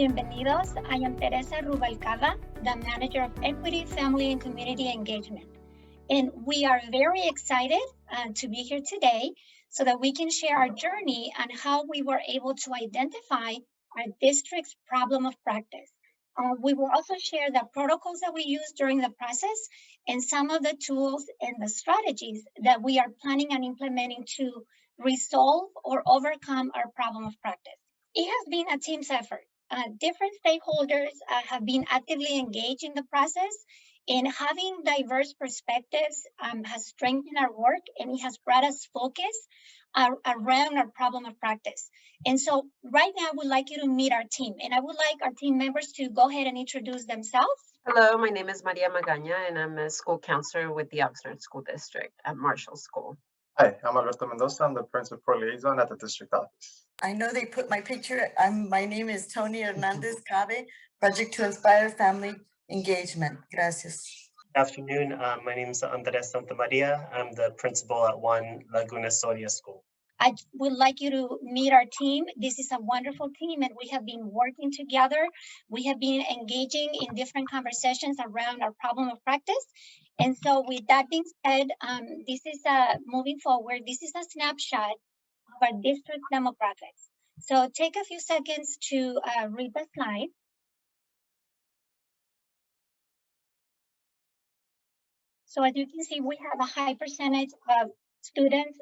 bienvenidos. I am Teresa Rubalcaba, the Manager of Equity, Family, and Community Engagement. And we are very excited to be here today so that we can share our journey on how we were able to identify our district's problem of practice. We will also share the protocols that we used during the process and some of the tools and the strategies that we are planning on implementing to resolve or overcome our problem of practice. It has been a team's effort. Different stakeholders have been actively engaged in the process, and having diverse perspectives has strengthened our work, and it has brought us focus around our problem of practice. And so right now, I would like you to meet our team, and I would like our team members to go ahead and introduce themselves. Hello, my name is Maria Magaña, and I'm a school counselor with the Oxnard School District at Marshall School. Hi, I'm Alberto Mendoza. I'm the principal liaison at the district office. I know they put my picture. My name is Tony Hernandez Cabe, Project to Inspire Family Engagement. Gracias. Good afternoon. My name is Andres Santamaria. I'm the principal at One Laguna Soria School. I would like you to meet our team. This is a wonderful team, and we have been working together. We have been engaging in different conversations around our problem of practice. And so with that being said, this is moving forward. This is a snapshot of our district demographics. So take a few seconds to read the slide. So as you can see, we have a high percentage of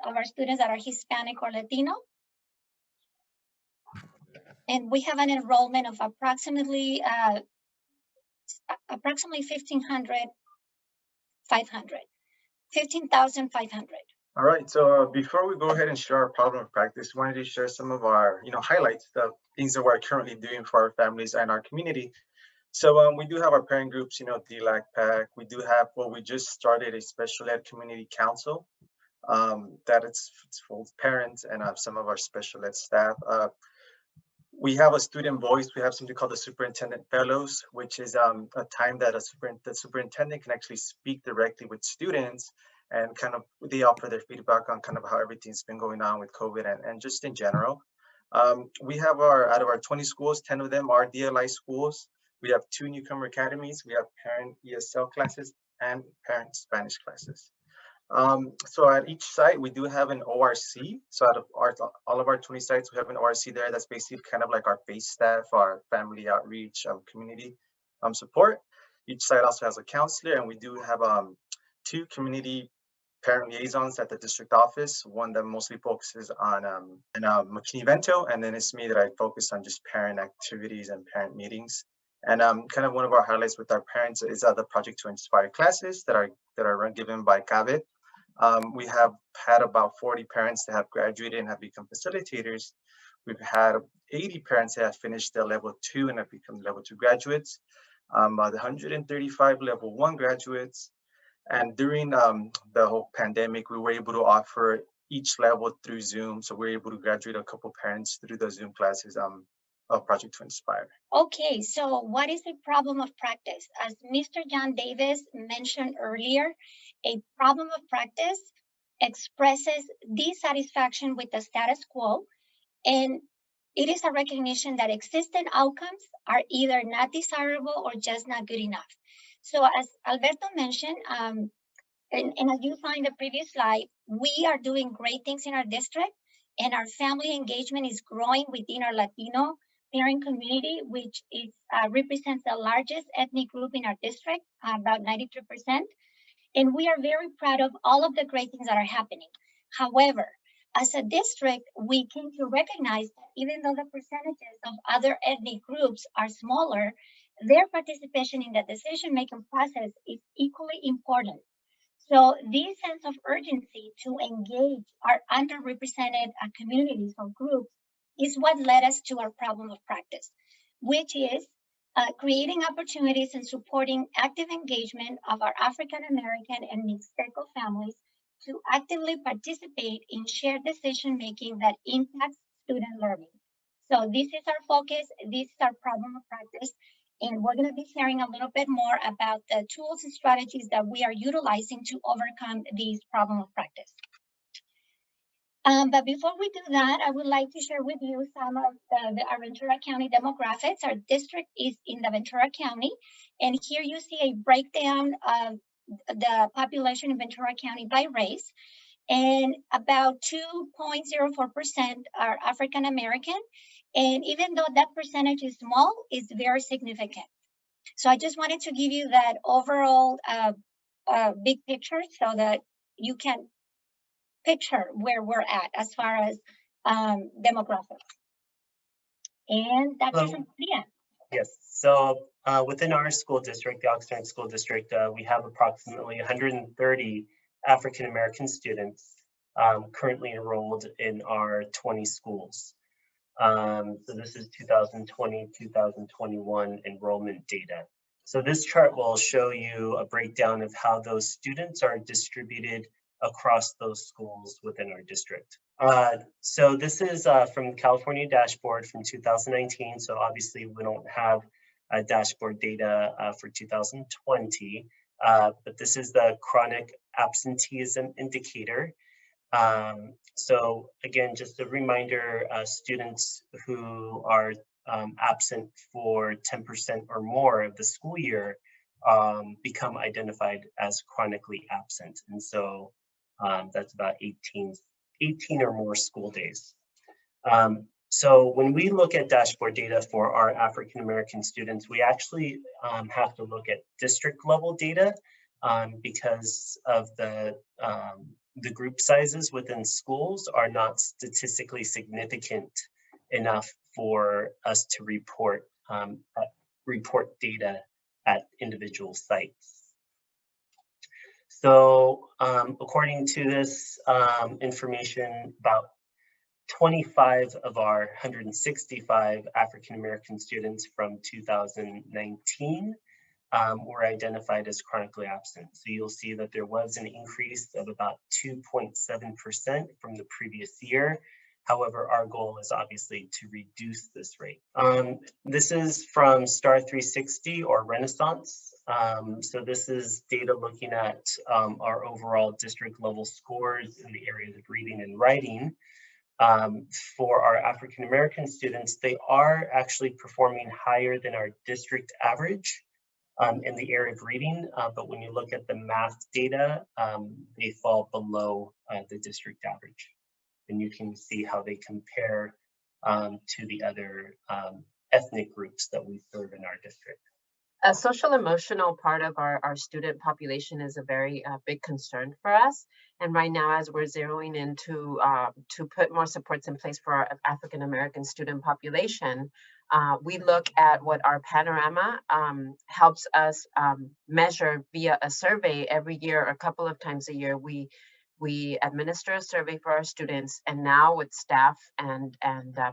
our students that are Hispanic or Latino. And we have an enrollment of approximately 15,500. All right, so before we go ahead and share our problem of practice, we wanted to share some of our highlights, the things that we're currently doing for our families and our community. So we do have our parent groups, DLAC, PAC. We do have, we just started a special ed community council that it's for parents and some of our special ed staff. We have a student voice. We have something called the Superintendent Fellows, which is a time that the superintendent can actually speak directly with students and kind of they offer their feedback on kind of how everything's been going on with COVID and just in general. We have out of our 20 schools, 10 of them are DLI schools. We have 2 newcomer academies. We have parent ESL classes and parent Spanish classes. So at each site, we do have an ORC. So out of all of our 20 sites, we have an ORC there. That's basically kind of like our base staff, our family outreach, community support. Each site also has a counselor, and we do have 2 community parent liaisons at the district office. One that mostly focuses on McKinney-Vento, and then it's me that I focus on just parent activities and parent meetings. And kind of one of our highlights with our parents is the Project to Inspire classes that are given by CABE. We have had about 40 parents that have graduated and have become facilitators. We've had 80 parents that have finished their level 2 and have become level 2 graduates. About 135 level 1 graduates. And during the whole pandemic, we were able to offer each level through Zoom. So we were able to graduate a couple parents through the Zoom classes of Project to Inspire. Okay, so what is a problem of practice? As Mr. John Davis mentioned earlier, a problem of practice expresses dissatisfaction with the status quo, and it is a recognition that existing outcomes are either not desirable or just not good enough. So as Alberto mentioned, and as you saw in the previous slide, we are doing great things in our district, and our family engagement is growing within our Latino parent community, which is represents the largest ethnic group in our district, about 93%. And we are very proud of all of the great things that are happening. However, as a district, we came to recognize that even though the percentages of other ethnic groups are smaller, their participation in the decision-making process is equally important. So this sense of urgency to engage our underrepresented communities or groups is what led us to our problem of practice, which is creating opportunities and supporting active engagement of our African American and Mixteco families to actively participate in shared decision-making that impacts student learning. So this is our focus, this is our problem of practice, and we're gonna be sharing a little bit more about the tools and strategies that we are utilizing to overcome these problem of practice. But before we do that, I would like to share with you some of our Ventura County demographics. Our district is in the Ventura County, and here you see a breakdown of the population in Ventura County by race, and about 2.04% are African American, and even though that percentage is small, it's very significant. So I just wanted to give you that overall big picture so that you can picture where we're at as far as demographics. And Dr. Santamaria. Yes, so within our school district, the Oxnard School District, we have approximately 130 African-American students currently enrolled in our 20 schools. So this is 2020, 2021 enrollment data. So this chart will show you a breakdown of how those students are distributed across those schools within our district. So this is from the California dashboard from 2019. So obviously we don't have dashboard data for 2020, but this is the chronic absenteeism indicator. So again, just a reminder, students who are absent for 10% or more of the school year become identified as chronically absent. And so that's about 18 or more school days. So when we look at dashboard data for our African-American students, we actually have to look at district level data because of the group sizes within schools are not statistically significant enough for us to report data at individual sites. So according to this information, about 25 of our 165 African-American students from 2019 were identified as chronically absent. So you'll see that there was an increase of about 2.7% from the previous year. However, our goal is obviously to reduce this rate. This is from Star 360 or Renaissance. So this is data looking at our overall district level scores in the areas of reading and writing. For our African-American students, they are actually performing higher than our district average in the area of reading, but when you look at the math data, they fall below the district average. And you can see how they compare to the other ethnic groups that we serve in our district. A social emotional part of our student population is a very big concern for us. And right now, as we're zeroing in to put more supports in place for our African American student population, we look at what our panorama helps us measure via a survey every year, a couple of times a year. We administer a survey for our students, and now with staff and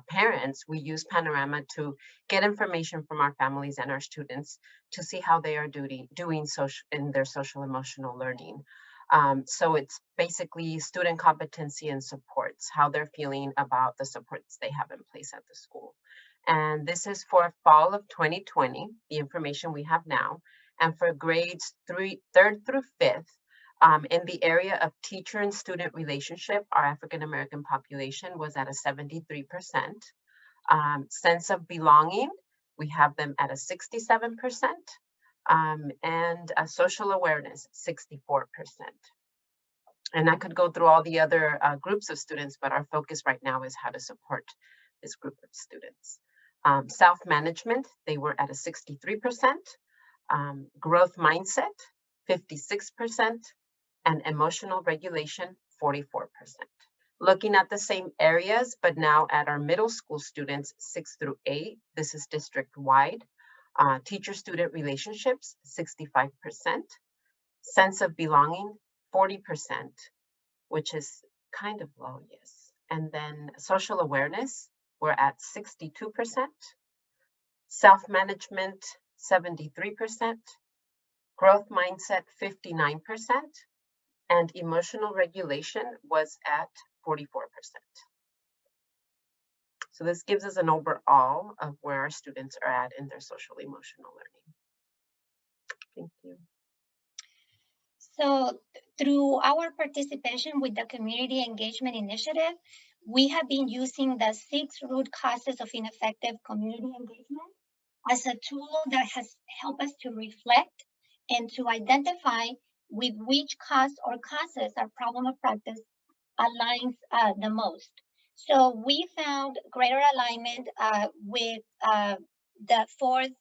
parents, we use Panorama to get information from our families and our students to see how they are doing in their social emotional learning. So it's basically student competency and supports, how they're feeling about the supports they have in place at the school. And this is for fall of 2020, the information we have now, and for grades 3rd through 5th. In the area of teacher and student relationship, our African-American population was at a 73%. Sense of belonging, we have them at a 67%. And social awareness, 64%. And I could go through all the other groups of students, but our focus right now is how to support this group of students. Self-management, they were at a 63%. Growth mindset, 56%. And emotional regulation, 44%. Looking at the same areas, but now at our middle school students, 6th through 8th, this is district-wide. Teacher-student relationships, 65%. Sense of belonging, 40%, which is kind of low, yes. And then social awareness, we're at 62%. Self-management, 73%. Growth mindset, 59%. And emotional regulation was at 44%. So this gives us an overall of where our students are at in their social emotional learning. Thank you. So Through our participation with the Community Engagement Initiative, we have been using the 6 root causes of ineffective community engagement as a tool that has helped us to reflect and to identify with which cause or causes our problem of practice aligns the most. So we found greater alignment with the 4th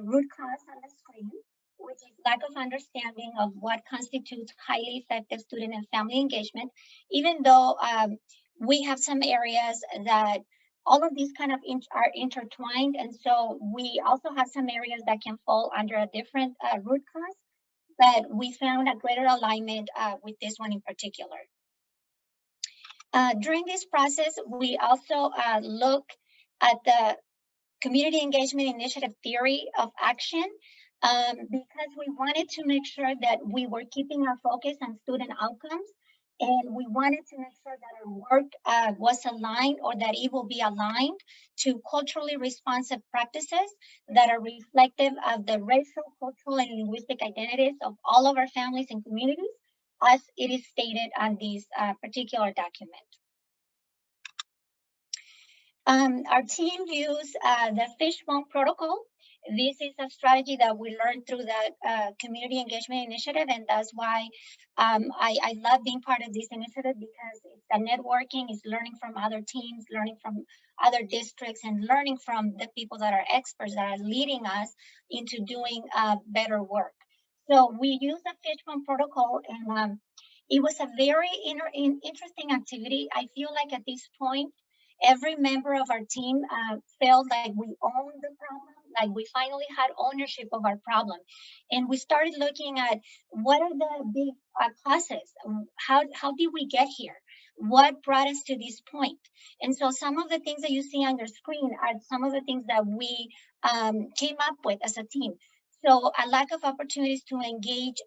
root cause on the screen, which is lack of understanding of what constitutes highly effective student and family engagement, even though we have some areas that all of these kind of are intertwined. And so we also have some areas that can fall under a different root cause, but we found a greater alignment with this one in particular. During this process, we also look at the Community Engagement Initiative theory of action because we wanted to make sure that we were keeping our focus on student outcomes, and we wanted to make sure that our work was aligned, or that it will be aligned to culturally responsive practices that are reflective of the racial, cultural, and linguistic identities of all of our families and communities, as it is stated on this particular document. Our team used the Fishbone Protocol. This is a strategy that we learned through the Community Engagement Initiative, and that's why I love being part of this initiative, because it's a networking, it's learning from other teams, learning from other districts, and learning from the people that are experts that are leading us into doing better work. So we use the Fishbone Protocol, and it was a very interesting activity. I feel like at this point, every member of our team felt like we owned the problem, like we finally had ownership of our problem. And we started looking at what are the big causes? How did we get here? What brought us to this point? And so some of the things that you see on your screen are some of the things that we came up with as a team. So a lack of opportunities to engage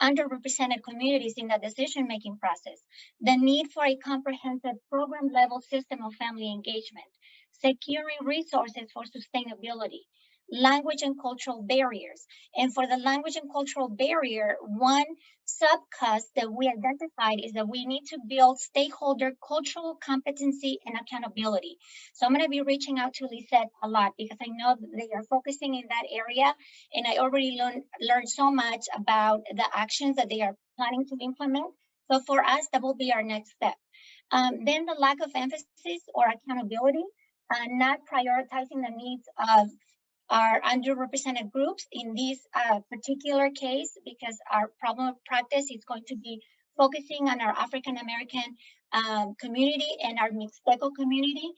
underrepresented communities in the decision-making process, the need for a comprehensive program-level system of family engagement, securing resources for sustainability, language and cultural barriers. And for the language and cultural barrier, one sub-cause that we identified is that we need to build stakeholder cultural competency and accountability. So I'm going to be reaching out to Lisette a lot, because I know that they are focusing in that area, and I already learned so much about the actions that they are planning to implement. So for us, that will be our next step. Then the lack of emphasis or accountability, not prioritizing the needs of our underrepresented groups in this particular case, because our problem of practice is going to be focusing on our African American community and our Mixteco community.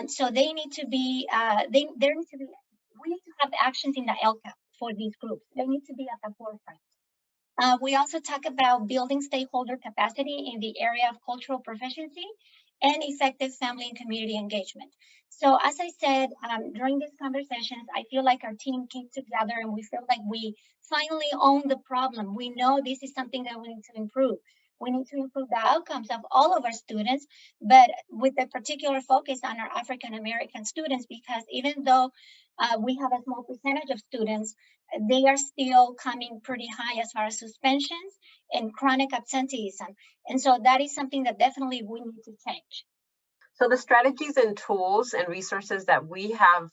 So they need to be, we need to have actions in the LCAP for these groups. They need to be at the forefront. We also talk about building stakeholder capacity in the area of cultural proficiency and effective family and community engagement. So as I said, during these conversations, I feel like our team came together and we feel like we finally own the problem. We know this is something that we need to improve. We need to improve the outcomes of all of our students, but with a particular focus on our African American students, because even though we have a small percentage of students, they are still coming pretty high as far as suspensions and chronic absenteeism. And so that is something that definitely we need to change. So the strategies and tools and resources that we have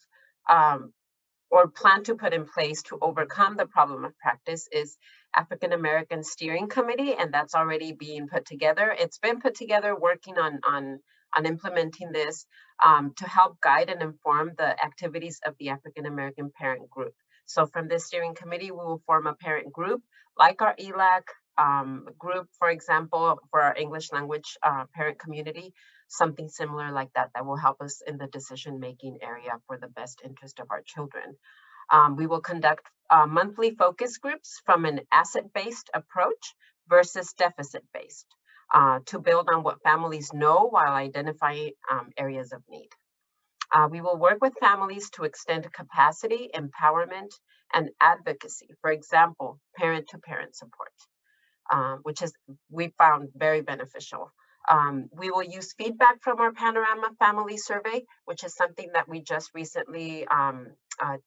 or plan to put in place to overcome the problem of practice is African American Steering Committee, and that's already being put together. It's been put together working on implementing this to help guide and inform the activities of the African American Parent Group. So from this steering committee, we will form a parent group like our ELAC group, for example, for our English language parent community, something similar like that, that will help us in the decision-making area for the best interest of our children. We will conduct monthly focus groups from an asset-based approach versus deficit-based to build on what families know while identifying areas of need. We will work with families to extend capacity, empowerment, and advocacy. For example, parent-to-parent support, which we found very beneficial. We will use feedback from our Panorama Family Survey, which is something that we just recently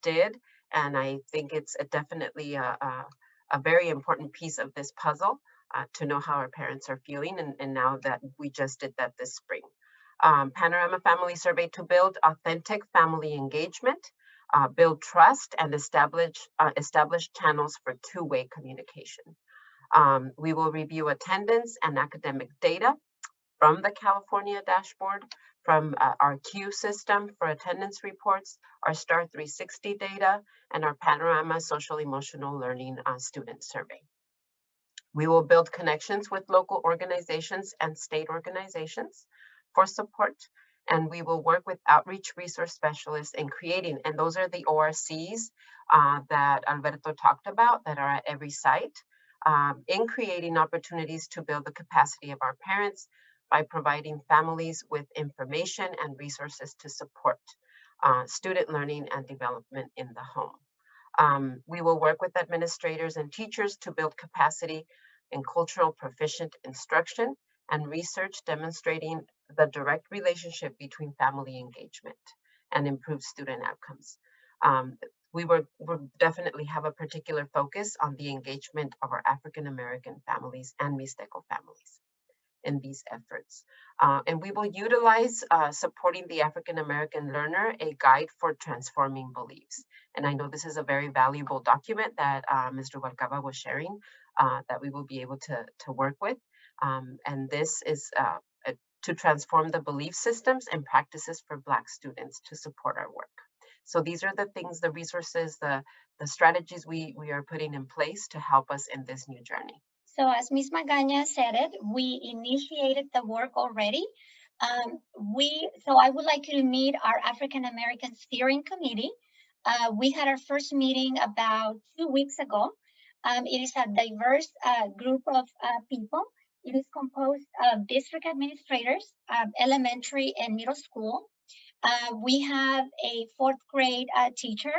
did. And I think it's definitely a a very important piece of this puzzle to know how our parents are feeling. And now that we just did that this spring. Panorama Family Survey to build authentic family engagement, build trust, and establish channels for two-way communication. We will review attendance and academic data from the California dashboard, from our Q system for attendance reports, our STAR 360 data, and our Panorama Social Emotional Learning student survey. We will build connections with local organizations and state organizations for support, and we will work with outreach resource specialists in creating, and those are the ORCs that Alberto talked about that are at every site, in creating opportunities to build the capacity of our parents by providing families with information and resources to support student learning and development in the home. We will work with administrators and teachers to build capacity in cultural proficient instruction and research demonstrating the direct relationship between family engagement and improved student outcomes. We will definitely have a particular focus on the engagement of our African American families and Mixteco families in these efforts. And we will utilize supporting the African American learner, a guide for transforming beliefs. And I know this is a very valuable document that Mr. Hualcaba was sharing that we will be able to work with. And this is to transform the belief systems and practices for Black students to support our work. So these are the things, the resources, the strategies we are putting in place to help us in this new journey. So as Ms. Magaña said it, we initiated the work already. So I would like you to meet our African American Steering Committee. We had our first meeting about 2 weeks ago. It is a diverse group of people. It is composed of district administrators, elementary and middle school. We have a 4th grade teacher,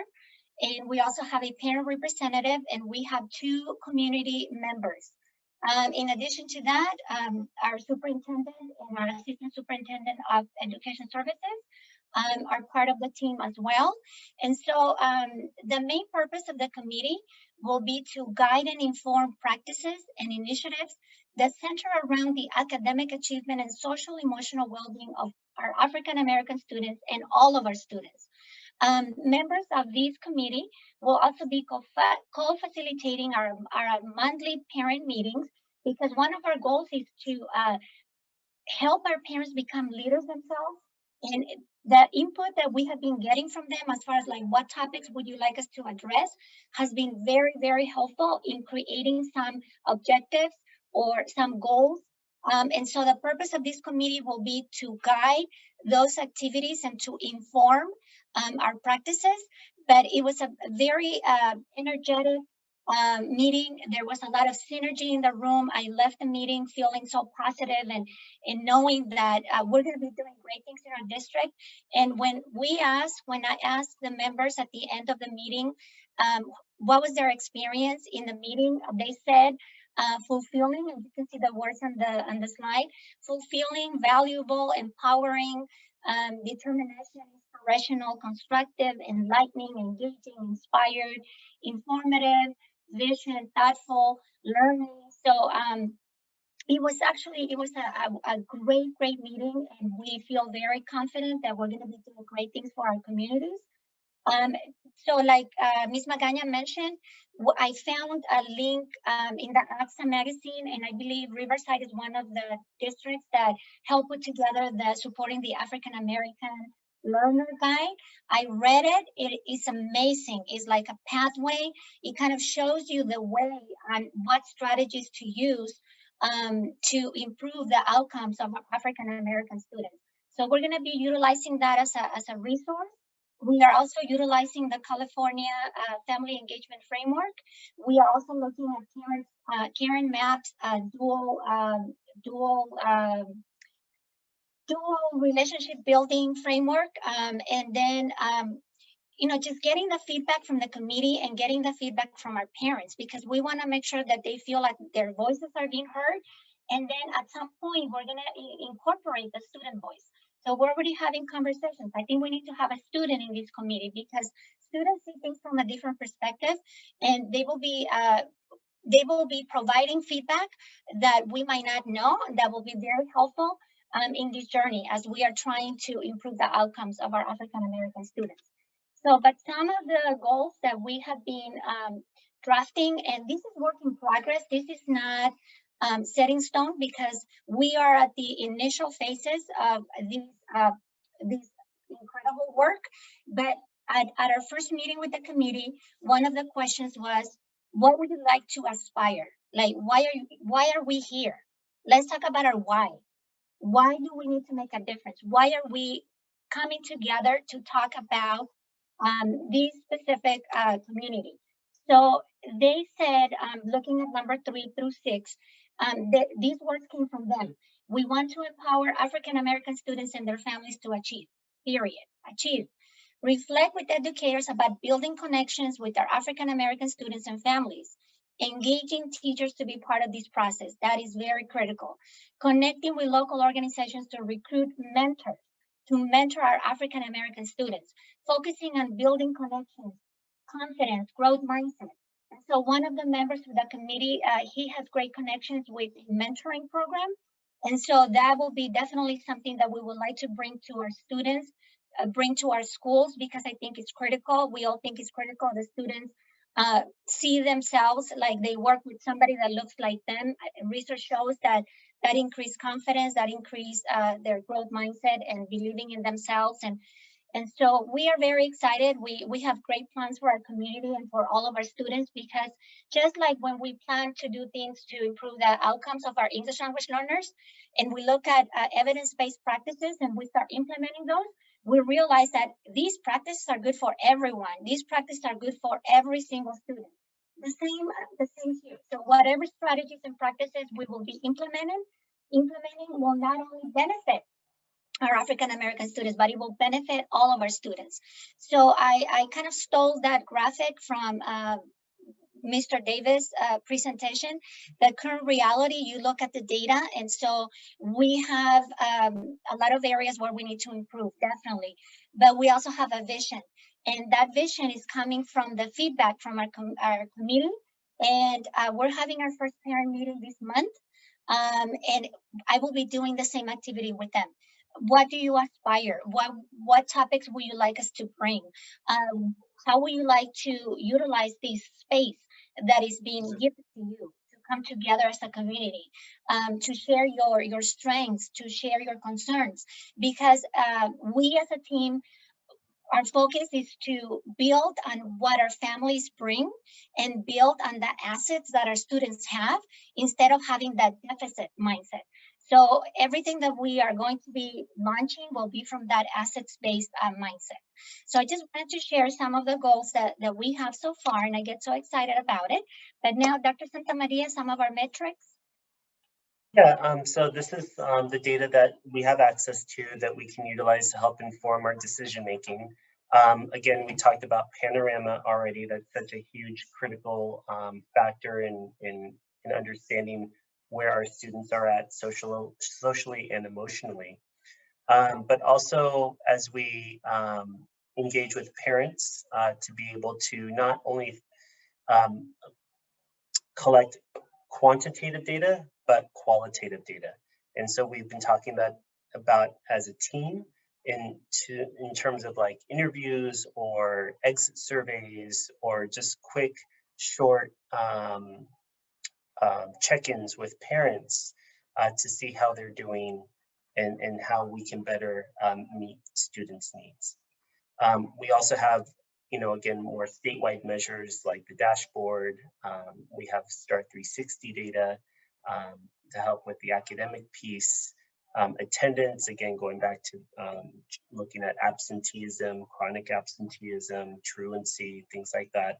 and we also have a parent representative, and we have 2 community members. In addition to that, our superintendent and our assistant superintendent of education services are part of the team as well. And so the main purpose of the committee will be to guide and inform practices and initiatives that center around the academic achievement and social emotional well-being of our African American students and all of our students. Members of this committee will also be co-facilitating our monthly parent meetings, because one of our goals is to help our parents become leaders themselves. And the input that we have been getting from them as far as like what topics would you like us to address has been very, very helpful in creating some objectives or some goals. And so the purpose of this committee will be to guide those activities and to inform our practices. But it was a very energetic meeting. There was a lot of synergy in the room. I left the meeting feeling so positive and knowing that we're going to be doing great things in our district. And when I asked the members at the end of the meeting, what was their experience in the meeting, they said, fulfilling, and you can see the words on the slide, fulfilling, valuable, empowering, determination, inspirational, constructive, enlightening, engaging, inspired, informative, vision, thoughtful, learning. So it was a great meeting, and we feel very confident that we're going to be doing great things for our communities. So like Ms. Magaña mentioned, I found a link in the AXA magazine, and I believe Riverside is one of the districts that helped put together the Supporting the African American Learner Guide. I read it. It is amazing. It's like a pathway. It kind of shows you the way on what strategies to use to improve the outcomes of African American students. So we're going to be utilizing that as a resource. We are also utilizing the California Family Engagement Framework. We are also looking at Karen Mapp's dual relationship building framework. And then, just getting the feedback from the committee and getting the feedback from our parents, because we want to make sure that they feel like their voices are being heard. And then at some point, we're going to incorporate the student voice. So we're already having conversations. I think we need to have a student in this committee, because students see things from a different perspective, and they will be they will be providing feedback that we might not know, that will be very helpful in this journey as we are trying to improve the outcomes of our African American students. So, but some of the goals that we have been drafting, and this is work in progress, this is not set in stone because we are at the initial phases of this incredible work. But at our first meeting with the committee, one of the questions was, what would you like to aspire? Like, why are we here? Let's talk about our why. Why do we need to make a difference? Why are we coming together to talk about this specific community? So they said, looking at number 3 through 6, these words came from them. We want to empower African American students and their families to achieve, period, achieve. Reflect with educators about building connections with our African American students and families. Engaging teachers to be part of this process. That is very critical. Connecting with local organizations to recruit mentors, to mentor our African American students. Focusing on building connections, confidence, growth mindset. And so one of the members of the committee, he has great connections with the mentoring program. And so that will be definitely something that we would like to bring to our students, bring to our schools, because I think it's critical. We all think it's critical. The students see themselves like they work with somebody that looks like them. Research shows that increased confidence, that increase their growth mindset and believing in themselves. And so we are very excited. We have great plans for our community and for all of our students, because just like when we plan to do things to improve the outcomes of our English language learners, and we look at evidence-based practices and we start implementing those, we realize that these practices are good for everyone. These practices are good for every single student. The same here. So whatever strategies and practices we will be implementing will not only benefit our African American students, but it will benefit all of our students. So I kind of stole that graphic from Mr. Davis' presentation. The current reality, you look at the data, and so we have a lot of areas where we need to improve, definitely. But we also have a vision, and that vision is coming from the feedback from our community. And we're having our first parent meeting this month, and I will be doing the same activity with them. What do you aspire? What topics would you like us to bring? How would you like to utilize this space that is being given to you to come together as a community, to share your strengths, to share your concerns? Because we as a team, our focus is to build on what our families bring and build on the assets that our students have, instead of having that deficit mindset. So everything that we are going to be launching will be from that assets-based mindset. So I just wanted to share some of the goals that we have so far, and I get so excited about it. But now, Dr. Santamaria, some of our metrics. Yeah, so this is the data that we have access to that we can utilize to help inform our decision making. Again, we talked about Panorama already. That's such a huge critical factor in understanding where our students are at socially and emotionally. But also as we engage with parents to be able to not only collect quantitative data, but qualitative data. And so we've been talking about as a team in terms of like interviews or exit surveys or just quick, short check-ins with parents to see how they're doing and how we can better meet students' needs. We also have, again, more statewide measures like the dashboard. We have STAR 360 data to help with the academic piece. Attendance, again, going back to looking at absenteeism, chronic absenteeism, truancy, things like that.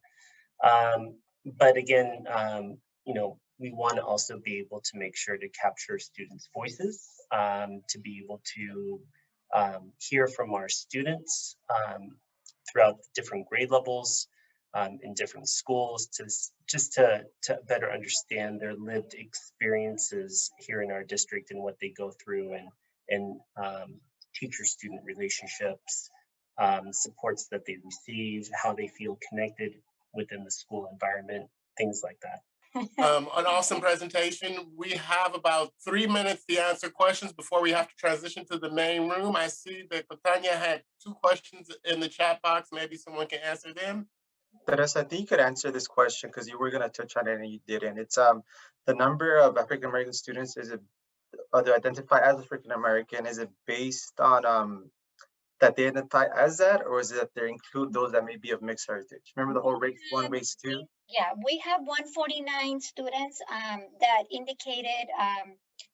But again, we want to also be able to make sure to capture students' voices, to be able to hear from our students throughout the different grade levels in different schools, to better understand their lived experiences here in our district and what they go through, and teacher-student relationships, supports that they receive, how they feel connected within the school environment, things like that. An awesome presentation. We have about 3 minutes to answer questions before we have to transition to the main room. I see that Tanya had 2 questions in the chat box. Maybe someone can answer them. Teresa, I think you could answer this question because you were going to touch on it and you didn't. It's the number of African American students, is it they identify as African American, is it based on that they identify as that, or is it that they include those that may be of mixed heritage? Remember the whole race 1, race 2? Yeah, we have 149 students that indicated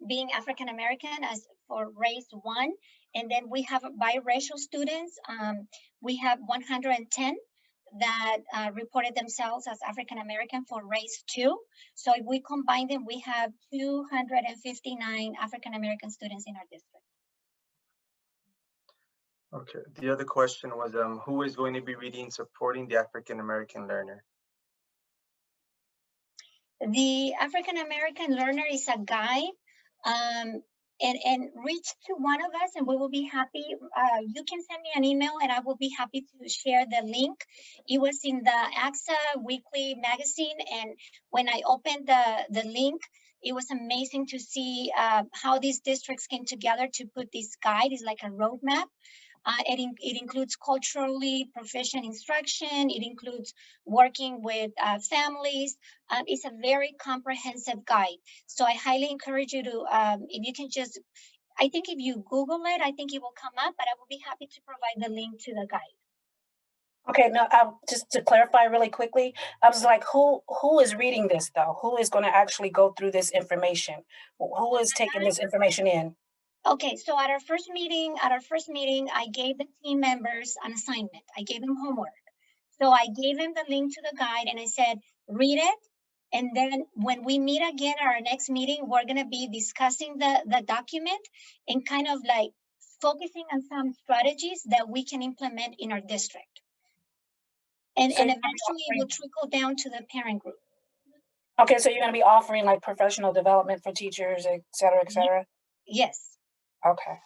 being African American as for race 1, and then we have biracial students. We have 110 that reported themselves as African American for race 2. So if we combine them, we have 259 African American students in our district. Okay. The other question was who is going to be reading supporting the African American learner? The African American learner is a guide, and reach to one of us, and we will be happy. You can send me an email, and I will be happy to share the link. It was in the AXA Weekly magazine, and when I opened the link, it was amazing to see how these districts came together to put this guide. It's like a roadmap. It includes culturally proficient instruction. It includes working with families. It's a very comprehensive guide. So I highly encourage you to, if you can just, I think if you Google it, I think it will come up, but I will be happy to provide the link to the guide. Okay, now just to clarify really quickly, I was like, who is reading this though? Who is going to actually go through this information? Who is taking this information in? Okay, so at our first meeting, I gave the team members an assignment. I gave them homework. So I gave them the link to the guide and I said, read it. And then when we meet again at our next meeting, we're going to be discussing the document and kind of like focusing on some strategies that we can implement in our district. And eventually it will trickle down to the parent group. Okay, so you're going to be offering like professional development for teachers, et cetera, et cetera? Yes. Okay.